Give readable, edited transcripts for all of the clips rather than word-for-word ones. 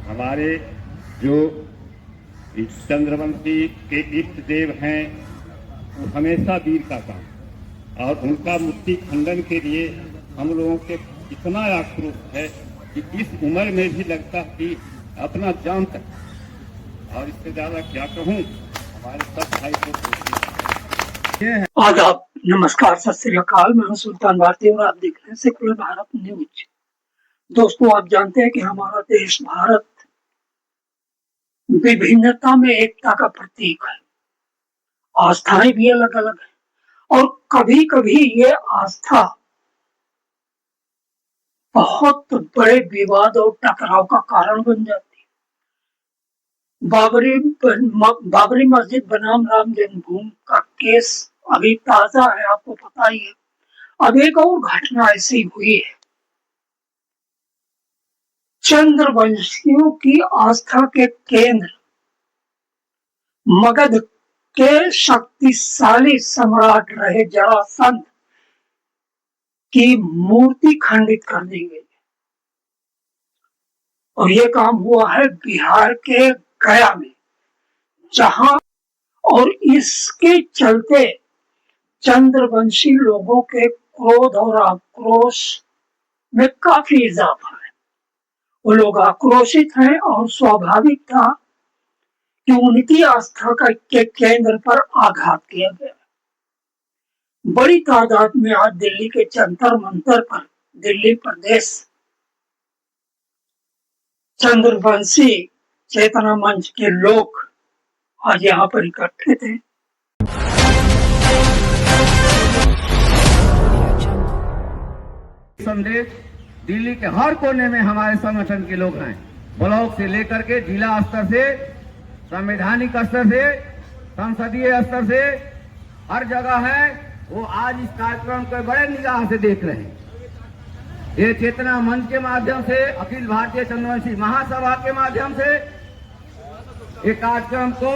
हमारे जो चंद्रवंशी के इष्ट देव हैं वो हमेशा वीर का काम, और उनका मूर्ति खंडन के लिए हम लोगों के इतना आक्रोश है कि इस उम्र में भी लगता है कि अपना जान तक, और इससे ज्यादा क्या कहूँ, हमारे सब भाई को आदाब, नमस्कार, सत श्री अकाल। मैं हूं सुल्तान भारती और आप देख रहे हैं सेकुलर भारत न्यूज। दोस्तों, आप जानते हैं कि हमारा देश भारत विभिन्नता में एकता का प्रतीक है। आस्थाएं भी अलग अलग है और कभी कभी ये आस्था बहुत बड़े विवाद और टकराव का कारण बन जाती है। बाबरी मस्जिद बनाम राम जन्मभूमि का केस अभी ताजा है, आपको पता ही है। अब एक और घटना ऐसी हुई है। चंद्रवंशियों की आस्था के केंद्र मगध के शक्तिशाली सम्राट रहे जरासंध की मूर्ति खंडित कर दी गई और ये काम हुआ है बिहार के गया में, जहां और इसके चलते चंद्रवंशी लोगों के क्रोध और आक्रोश में काफी इजाफा है। वो लोग आक्रोशित हैं और स्वाभाविक था कि उनकी आस्था के केंद्र पर आघात किया गया। बड़ी तादाद में आज दिल्ली के जंतर मंतर पर दिल्ली प्रदेश चंद्रवंशी चेतना मंच के लोग आज यहाँ पर इकट्ठे थे। संदेश दिल्ली के हर कोने में हमारे संगठन के लोग हैं, ब्लॉक से लेकर के जिला स्तर से, संवैधानिक स्तर से, संसदीय स्तर से, हर जगह है। वो आज इस कार्यक्रम को बड़े निगाह से देख रहे हैं। ये चेतना मंच के माध्यम से, अखिल भारतीय चंद्रवंशी महासभा के माध्यम से ये कार्यक्रम को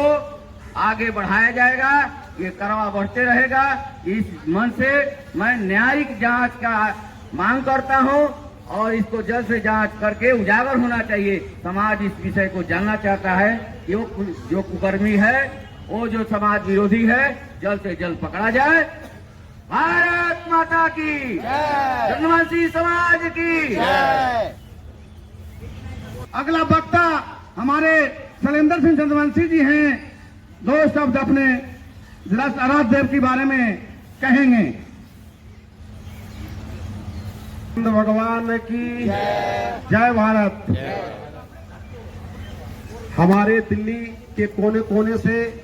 आगे बढ़ाया जाएगा, ये करवा बढ़ते रहेगा। इस मंच से मैं न्यायिक जांच का मांग करता हूं और इसको जल्द से जांच करके उजागर होना चाहिए। समाज इस विषय को जानना चाहता है कि वो जो कुकर्मी है, वो जो समाज विरोधी है, जल्द से जल्द पकड़ा जाए। भारत माता की जय, चंद्रवंशी समाज की जय। अगला वक्ता हमारे शैलेंद्र सिंह चंद्रवंशी जी हैं। 2 शब्द अपने आराध्य देव के बारे में कहेंगे। भगवान की जय भारत। हमारे दिल्ली के कोने कोने से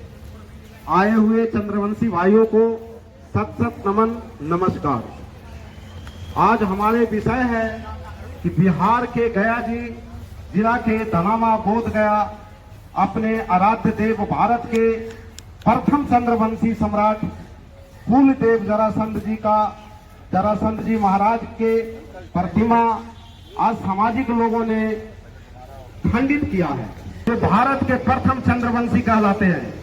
आए हुए चंद्रवंशी भाइयों को सत सत नमन, नमस्कार। आज हमारे विषय है कि बिहार के गया जी जिला के धनामा बोध गया अपने आराध्य देव भारत के प्रथम चंद्रवंशी सम्राट कुलदेव जरासंध जी महाराज के प्रतिमा आज सामाजिक लोगों ने खंडित किया है। जो भारत के प्रथम चंद्रवंशी कहलाते हैं।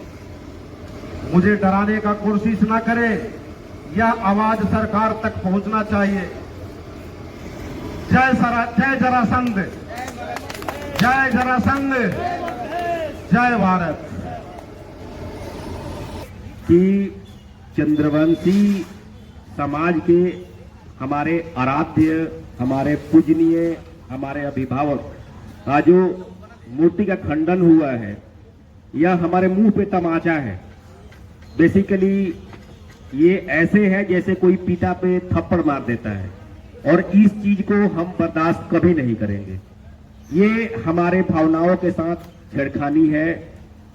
मुझे डराने का कोशिश न करे, यह आवाज सरकार तक पहुंचना चाहिए। जय जरासंध, जय जरासंध, जय भारत। कि चंद्रवंशी समाज के हमारे आराध्य, हमारे पूजनीय, हमारे अभिभावक आज जो मूर्ति का खंडन हुआ है, यह हमारे मुंह पे तमाचा है। बेसिकली ये ऐसे है जैसे कोई पिता पे थप्पड़ मार देता है, और इस चीज को हम बर्दाश्त कभी नहीं करेंगे। ये हमारे भावनाओं के साथ छेड़खानी है,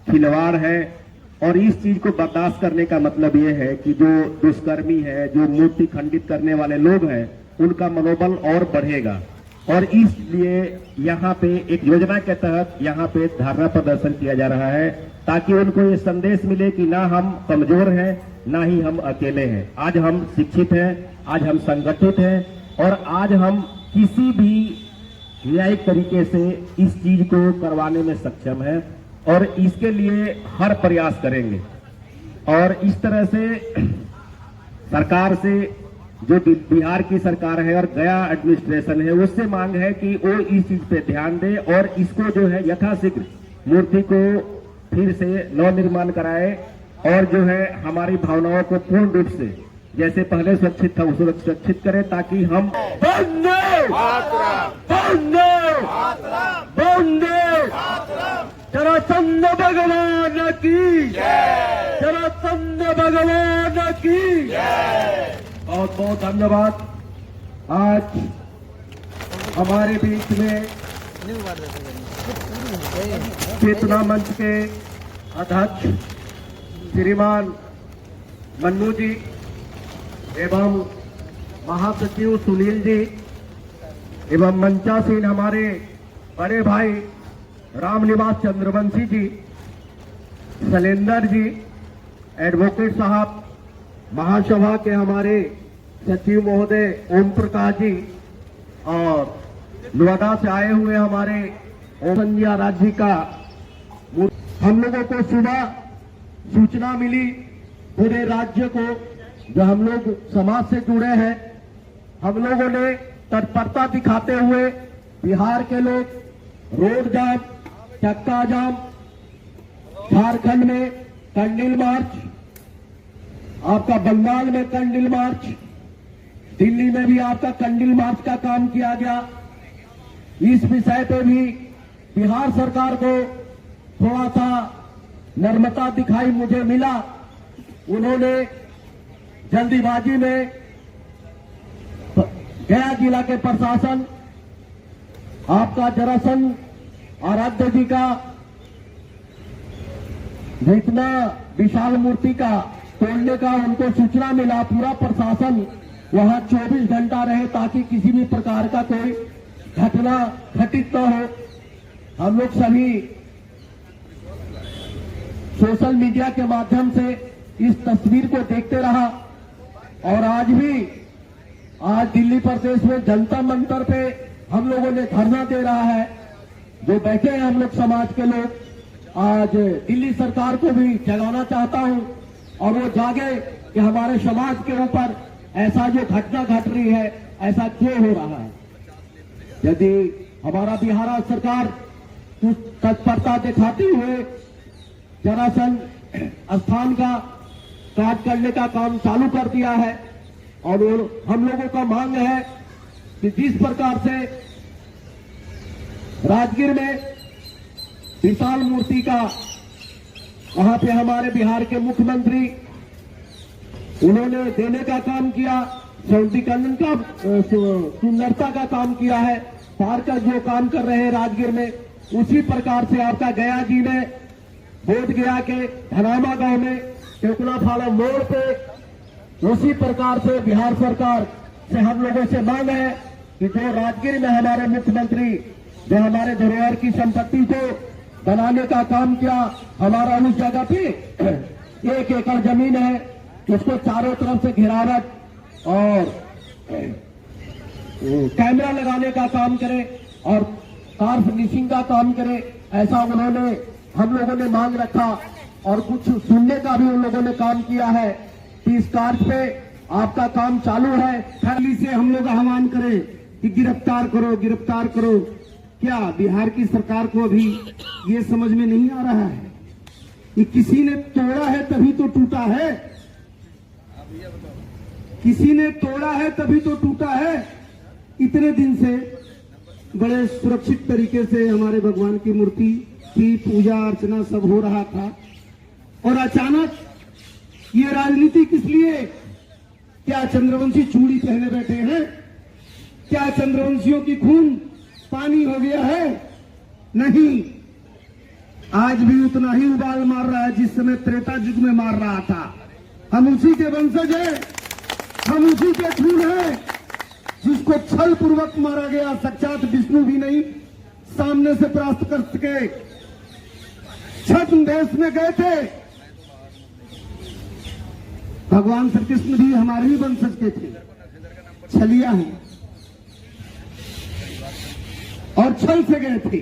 खिलवाड़ है, और इस चीज को बर्दाश्त करने का मतलब ये है कि जो दुष्कर्मी है, जो मूर्ति खंडित करने वाले लोग हैं, उनका मनोबल और बढ़ेगा। और इसलिए यहाँ पे एक योजना के तहत यहाँ पे धरना प्रदर्शन किया जा रहा है, ताकि उनको ये संदेश मिले कि ना हम कमजोर हैं, ना ही हम अकेले हैं। आज हम शिक्षित हैं, आज हम संगठित हैं, और आज हम किसी भी न्यायिक तरीके से इस चीज को करवाने में सक्षम है, और इसके लिए हर प्रयास करेंगे। और इस तरह से सरकार से जो बिहार की सरकार है और गया एडमिनिस्ट्रेशन है, उससे मांग है कि वो इस चीज पे ध्यान दे और इसको जो है यथाशीघ्र मूर्ति को फिर से नवनिर्माण कराए और जो है हमारी भावनाओं को पूर्ण रूप से जैसे पहले सुरक्षित था उसे सुरक्षित करे, ताकि हम जरासंध भगवान की जरासंध भगवान की बहुत बहुत धन्यवाद। आज हमारे बीच में चेतना मंच के अध्यक्ष श्रीमान मन्नू जी एवं महासचिव सुनील जी एवं मंचासीन हमारे बड़े भाई रामनिवास चंद्रवंशी जी, शैलेंद्र जी, एडवोकेट साहब, महासभा के हमारे सचिव महोदय ओम प्रकाश जी और नोएडा से आए हुए हमारे संज्ञा राज्य का। हम लोगों को सुबह सूचना मिली पूरे राज्य को, जो हम लोग समाज से जुड़े हैं, हम लोगों ने तत्परता दिखाते हुए बिहार के लोग रोड जाम, चक्का जाम, झारखंड में कैंडल मार्च, आपका बंगाल में कैंडल मार्च, दिल्ली में भी आपका कैंडल मार्च का काम किया गया। इस विषय पे भी बिहार सरकार को थोड़ा सा नर्मता दिखाई मुझे मिला। उन्होंने जल्दीबाजी में गया जिला के प्रशासन आपका जरासंध आराध्य जी का इतना विशाल मूर्ति का तोड़ने का उनको सूचना मिला, पूरा प्रशासन वहां 24 घंटा रहे ताकि किसी भी प्रकार का कोई घटना घटित न हो। हम लोग सभी सोशल मीडिया के माध्यम से इस तस्वीर को देखते रहा और आज दिल्ली प्रदेश में जनता मंतर पे हम लोगों ने धरना दे रहा है। जो बैठे हैं हम लोग समाज के लोग, आज दिल्ली सरकार को भी जगाना चाहता हूं और वो जागे कि हमारे समाज के ऊपर ऐसा जो घटना घट रही है ऐसा क्यों हो रहा है। यदि हमारा बिहार सरकार कुछ तत्परता दिखाते हुए जरासंध स्थान का काट करने का काम चालू कर दिया है और हम लोगों का मांग है कि जिस प्रकार से राजगीर में विशाल मूर्ति का वहां पे हमारे बिहार के मुख्यमंत्री उन्होंने देने का काम किया, सौंदर्यीकरण का सुंदरता का काम किया है, पार्क का जो काम कर रहे हैं राजगीर में, उसी प्रकार से आपका गया जी में बोध गया के धनामा गांव में टेकुला फाला मोड़ पे उसी प्रकार से बिहार सरकार से हम लोगों से मांग है कि जो राजगीर में हमारे मुख्यमंत्री जो हमारे धरोहर की संपत्ति को बनाने का काम किया, हमारा उस जगह पे 1 एकड़ जमीन है, उसको चारों तरफ से घिरावट और कैमरा लगाने का काम करे और कार फिनिशिंग का काम करे, ऐसा उन्होंने हम लोगों ने मांग रखा और कुछ सुनने का भी उन लोगों ने काम किया है। इस कार्य पे आपका काम चालू है। दिल्ली से हम लोग आह्वान करें कि गिरफ्तार करो, गिरफ्तार करो। क्या बिहार की सरकार को अभी ये समझ में नहीं आ रहा है कि किसी ने तोड़ा है तभी तो टूटा है, किसी ने तोड़ा है तभी तो टूटा है। इतने दिन से बड़े सुरक्षित तरीके से हमारे भगवान की मूर्ति की पूजा अर्चना सब हो रहा था और अचानक ये राजनीति किस लिए? क्या चंद्रवंशी चूड़ी पहने बैठे हैं? क्या चंद्रवंशियों की खून पानी हो गया है? नहीं, आज भी उतना ही उबाल मार रहा है जिस समय त्रेता युग में मार रहा था। हम उसी के वंशज हैं, हम उसी के खून हैं जिसको छल पूर्वक मारा गया। साक्षात विष्णु भी नहीं सामने से परास्त कर सके। छद्म देश में गए थे, भगवान श्री कृष्ण भी हमारे ही वंशज के थे, छलिया हैं और छल से गए थे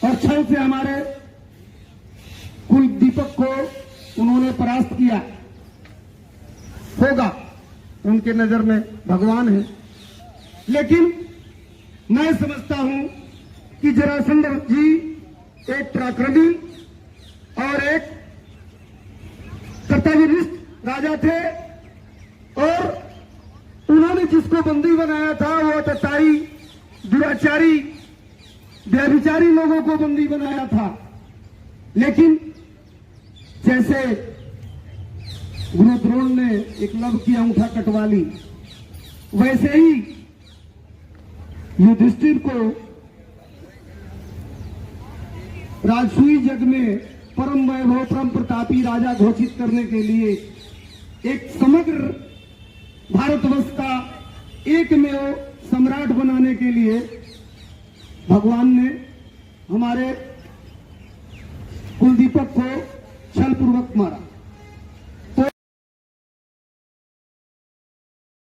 और छल से हमारे कुल दीपक को उन्होंने परास्त किया। होगा उनके नजर में भगवान है। लेकिन मैं समझता हूं कि जरासंध जी एक पराक्रमी और एक कर्तव्यनिष्ठ राजा थे और उन्होंने जिसको बंदी बनाया था वो अत्याचारी, दुराचारी, व्यभिचारी लोगों को बंदी बनाया था। लेकिन जैसे गुरु द्रोण ने एकलव्य की अंगूठा कटवा ली, वैसे ही युधिष्ठिर को राजसूय जग में परम वैभव, परम प्रतापी राजा घोषित करने के लिए एक समग्र भारतवर्ष का एकमेव सम्राट बनाने के लिए भगवान ने हमारे कुलदीपक को छलपूर्वक मारा।